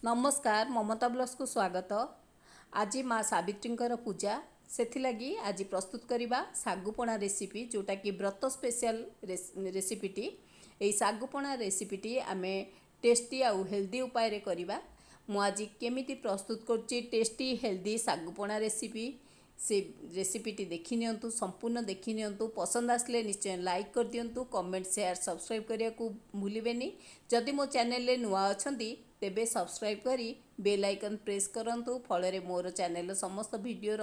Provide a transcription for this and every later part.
नमस्कार ममता ब्लॉग्स को स्वागत। आज माँ सावित्रींकर पूजा सेथिलागी आज प्रस्तुत करवा सागुपणा रेसिपी जोटा कि व्रत स्पेशल रेसिपीटी। यही सागुपणा रेसिपीटी आमे टेस्टी आउ हेल्दी उपाय रे करवा। मु आज केमिति प्रस्तुत करछि टेस्टी हेल्दी सागुपणा रेसिपी से रेसिपीटी देखि नियंतु, संपूर्ण देखि नियंतु। पसंद आसले निश्चय लाइक कर दियंतु, कमेंट शेयर सब्सक्राइब करिया को भूलिबेनी। जदि मो चैनल रे नुआ अछंती तेबे सब्सक्राइब करी बेल आइकन प्रेस करंतु, फଳରେ मोर चैनल समस्त वीडियोर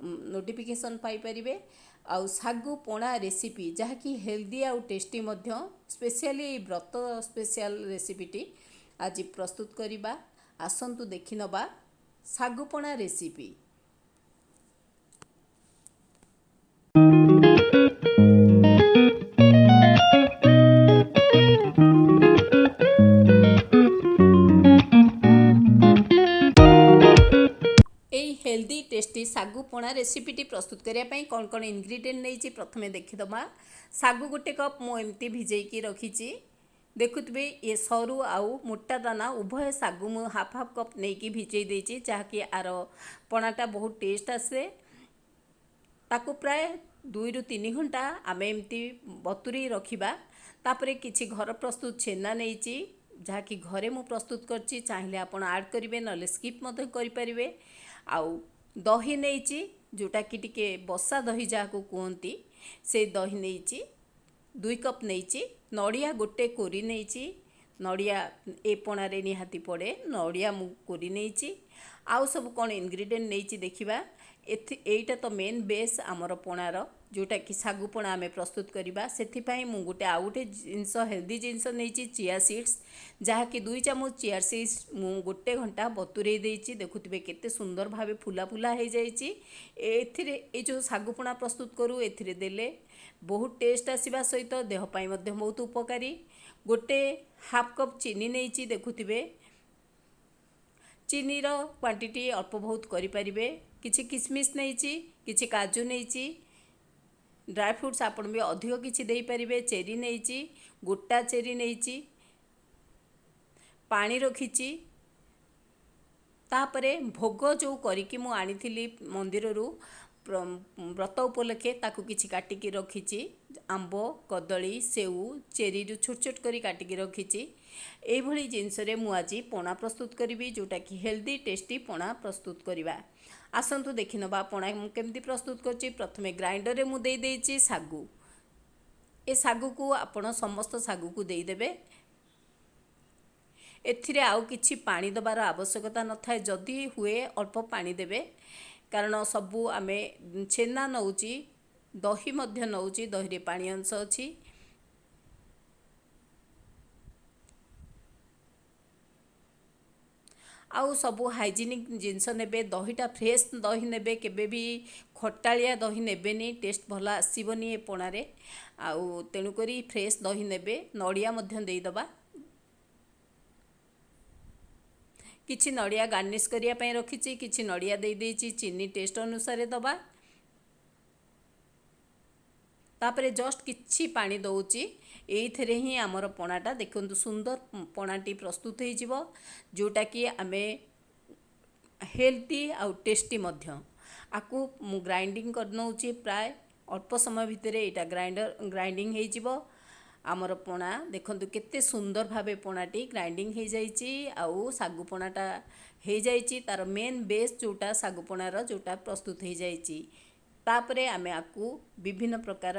नोटिफिकेशन पाई परिबे। आउ सागु पणा रेसिपी जहाँकि हेल्दी आउ टेस्टी मध्य स्पेशली व्रत स्पेशल रेसिपीटी आज प्रस्तुत करवा। आसंतु देखि नबा सागु पणा रेसिपी। हेल्दी टेस्टी सागु पणा रेसिपीटी प्रस्तुत करने कौन कौन इनग्रीडिएंट नहीं प्रथमे देखीदमा। सागु गोटे कप मुझे भिजेकी रखी देखुवे। ये सरू आउ मोटा दाना उभय सागु मु हाफ हाफ कप नहीं भिजई देची जहाँकि आर पणाटा बहुत टेस्ट आसे। ताकू प्राय 2 ରୁ 3 घंटा आम एमती बतुरी रखा। तापरे किछि घर प्रस्तुत छेना नहीं जहाँकि घरे मु प्रस्तुत करछि, चाहिए आपण ऐड करेंगे ना स्किप करें। आउ दही नहीं जोटा कि टिके बसा दही जहाँ को कहती से दही नहीं 2 कप नहीं। नड़िया गोटे कोरी नहीं, नड़िया ए पणारे निहाती पड़े, नड़िया मु कोरी नहीं। आउ सब कौन इनग्रीडिएंट नहीं देखा। एटा तो मेन बेस आमर पणार जोटा कि सागुपणा आमे प्रस्तुत करवा। से मु गोटे आउ गोटे जिनस हेल्दी जिनस नहीं चिया सीड्स जहाँकि 2 चामच चिया सीड्स मु गोटे घंटा बतुरे देइछि। देखुथिबे केते सुंदर भावे फुला फुला हो जाइछि। एथिरे ए जो सागुपणा प्रस्तुत करू एथिरे देले बहुत टेस्ट आसीबा सहित देह पाई मध्य बहुत उपकारी। गोटे हाफ कप चीनी नहीं देखुथिबे। चीनी रो क्वांटिटी अल्प बहुत करें। किछि किसमिस नहीं, किछि काजू नहीं, ड्राई फ्रूट्स आपण भी अधिक किछि देई परिबे। चेरी नहीं, गोटा चेरी नहीं, पानी रखिछि। तापरे भोग जो करिकी मु आनिथिली मंदिररू व्रत उपलक्षे ताकू किछि काटिकी रखिछि। आंबो, कदली, सेऊ, चेरी जो छोट छोट करी काटिकी रखिछि। एई भली जिनस रे मु आज पणा प्रस्तुत करी जोटा कि हेल्दी टेस्टी पणा प्रस्तुत करवा। आसंतु देखि नबा पणा मु केमती प्रस्तुत करछि। प्रथमे ग्राइंडर रे मु देई देइछि सागु। ए सागु को आपण समस्त सागु को देई देबे। एथिरे आउ किछि पानी दबार आवश्यकता न थाए, जदि हुए अल्प पानी देबे कारण सबू आमे छेना नउची, दही मध्य नउची, दही रे पानी अंश अछि। आउ सबू हाइजीनिक जिनस नेबे। दहीटा फ्रेश दही नेबे, केबे भी खटालिया दही नेबेनी, टेस्ट भला आसीबनी ए पणारे। आउ तेणु करी फ्रेश दही नेबे। नड़िया मध्य देई दबा। किछि नड़िया गार्निश करिया पई रखिछि, किछि नड़िया देई देइछि। चीनी टेस्ट अनुसार दबा। तापरे जस्ट किछि पानी दउछि। एइथरे ही आमर पणाटा देखंतु सुंदर पणाटी प्रस्तुत हो जिवो जोटा कि आमे हेल्दी आउ टेस्टी मध्य। आकु मु ग्राइंडिंग कर नउछि प्राय अल्प समय भितर एटा ग्राइंडिंग हो जिवो। आमर पणा देखंतु केते सुंदर भावे पणाटी ग्राइंडिंग हो जाइछि। आउ सागु पणाटा हो जाइछि। तार मेन बेस जोटा सागु पणार जोटा प्रस्तुत हो जाइछि। तापरे आमे आकु विभिन्न प्रकार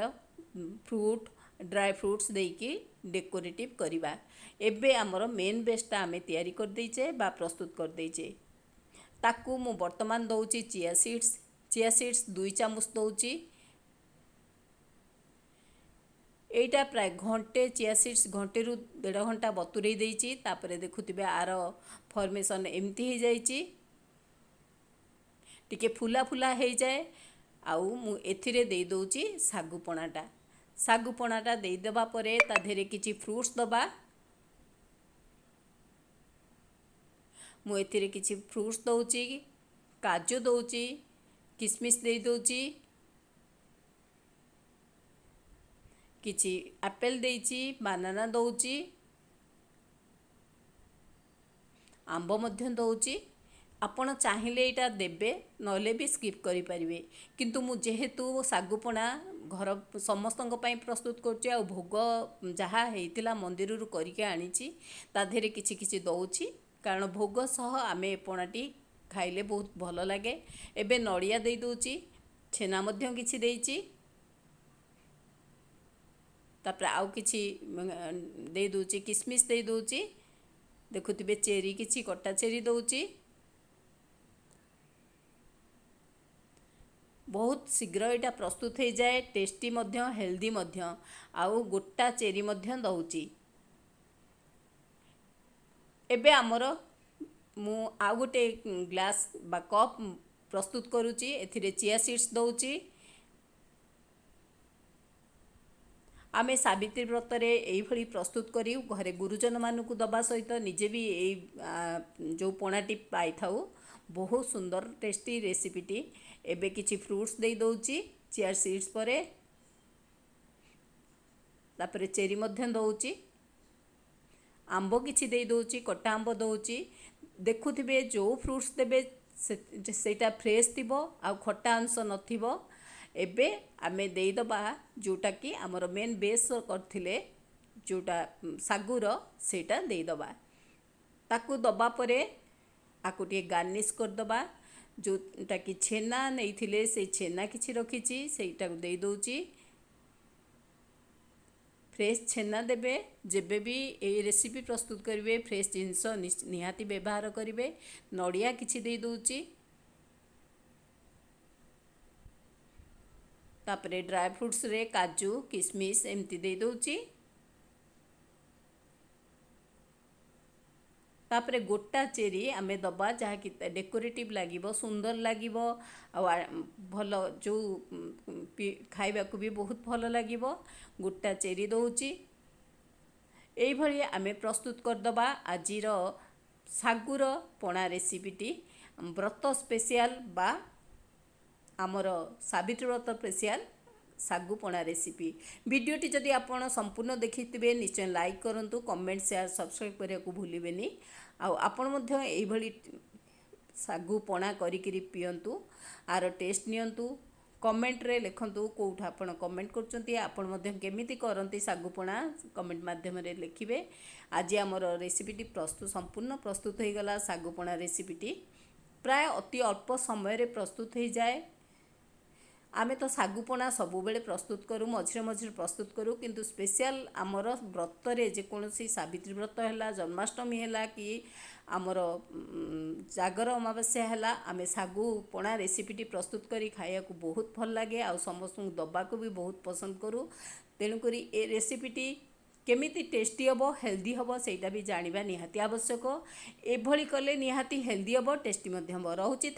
फ्रूट, ड्राई फ्रूट्स देकी डेकोरेटिव करिबा। एबे आमर मेन बेसटा आमे तैयारी कर दैछे बा प्रस्तुत कर दैछे। ताकू मु वर्तमान दउछि चिया सीड्स। Chia seeds 2 चामच दउछि। एटा प्राय घंटे चिया सीड्स घंटे रु 1.5 घंटा बतुरे देइछि। तापरे देखुथिबे आर फॉर्मेशन एमती हो जाइछि, टिके फुला फुला हो जाए। आउ मु एथिरे देई दउछि सागु पणाटा। सागु पणाटा देई देबा परे ता धेरे किछि फ्रूट्स दबा। मु एथिरे किछि फ्रूट्स दउछि, काजू दउछि, किसमिस देई दउछि, किछि एप्पल देइछि, बानाना दउछि, आंब मध्य दउची। आपण चाहिए यहाँ देवे नले भी स्किप करें किंतु मु जेहेतु सागुपणा घर समस्त प्रस्तुत कर भोग जहाँ होता मंदिर करके आनी ता देहरे किछि किछि दउची कारण भोग सह आम ए पणाटी खाइले बहुत भल लगे। एबे नड़िया दे दूची, छेना मध्य किछि देइची, तापर आउ किछि दे दूची, किसमिस दे दूची। देखुथिबे चेरी किछि कटा चेरी दउची। बहुत शीघ्र यहाँ प्रस्तुत हो जाए, टेस्टी मध्य हेल्दी मध्य आउ गोटा चेरी मध्य दउची। एबे आमर मु आउ गोटे ग्लास बा कप प्रस्तुत करुची, एथिरे चिया सीड्स दउची। आमे सावित्री व्रत रे एई भली प्रस्तुत करी घरे गुरुजन मानकु दबा सहित निजे भी एई जो पणाटी पाई थाउ। बहुत सुंदर टेस्टी रेसिपीटी। एबे किछि फ्रूट्स दे दउची चिया सीड्स परे, तापरे चेरी मध्य दउची, आंब किछि दे दउची, कटा आंब दउची। देखुथिबे जो फ्रूट्स देबे सेटा फ्रेश थिबो आ खट्टा अंश नथिबो। एबे आमे देई दबा जोटा कि हमर मेन बेस करथिले जोटा सागुर सेटा देई दबा। ताकू दबा परे आकु टिके गार्निश कर दबा। जोटा कि छेना नहीं थिले से छेना किछि रखिछि सेटा देई दउची। फ्रेश छेना देबे, जेबे भी ए रेसिपी प्रस्तुत करिवे फ्रेश जिनस निहाती व्यवहार करिवे। नड़िया किछि देई दउची, तापरे ड्राई फ्रूट्स रे काजू किसमिस एमती दे दउची। तापरे गोटा चेरी आमे दबा जहाँ कि डेकोरेटिव लागिबो, सुंदर लागिबो आ भल जो खाइबा को भी बहुत भल लागिबो। गोटा चेरी दउची। एई भली आमे प्रस्तुत कर दबा आजिर सागुर पणा रेसिपीटी व्रत स्पेशल बा आमर सावित्री व्रत स्पेशल सागु पणा रेसिपी। वीडियोटी जदि आपण संपूर्ण देखिथिबे निश्चय लाइक करंतु, कमेंट शेयर सब्सक्राइब करिया को भूलिबेनी। आपण मध्य एई भली सागु पणा करिकिरी पियंतु, आर टेस्ट नियंतु। कमेंट रे लिखंतु कोठा आपण कमेंट करचंती, आपण मध्य केमिति करंती सागु पणा कमेंट माध्यम रे लिखिबे। आज आमर रेसिपीटी प्रस्तुत संपूर्ण प्रस्तुत हो गला। सागु पणा रेसिपीटी प्राय अति अल्प समय रे प्रस्तुत हो जाए। आमे तो सागुपणा सबु बेले प्रस्तुत करूँ, मझिरे मझिरे प्रस्तुत करूँ, किंतु स्पेशल आमर व्रत रे जेकोसी सावित्री व्रत है, जन्माष्टमी है कि आमर जागर अमावास्या है, आमे सागुपणा रेसिपीटी प्रस्तुत करी खाया को बहुत भल लगे। आ समस्त दबा को भी बहुत पसंद करूँ। तेणुक ए रेसिपीटी केमिति टेस्टी हम हेल्दी हम सेटा भी जानिबा निहाती आवश्यक। एभली कले निहाती हेल्दी हम टेस्टी मध्य हम। रहुछि।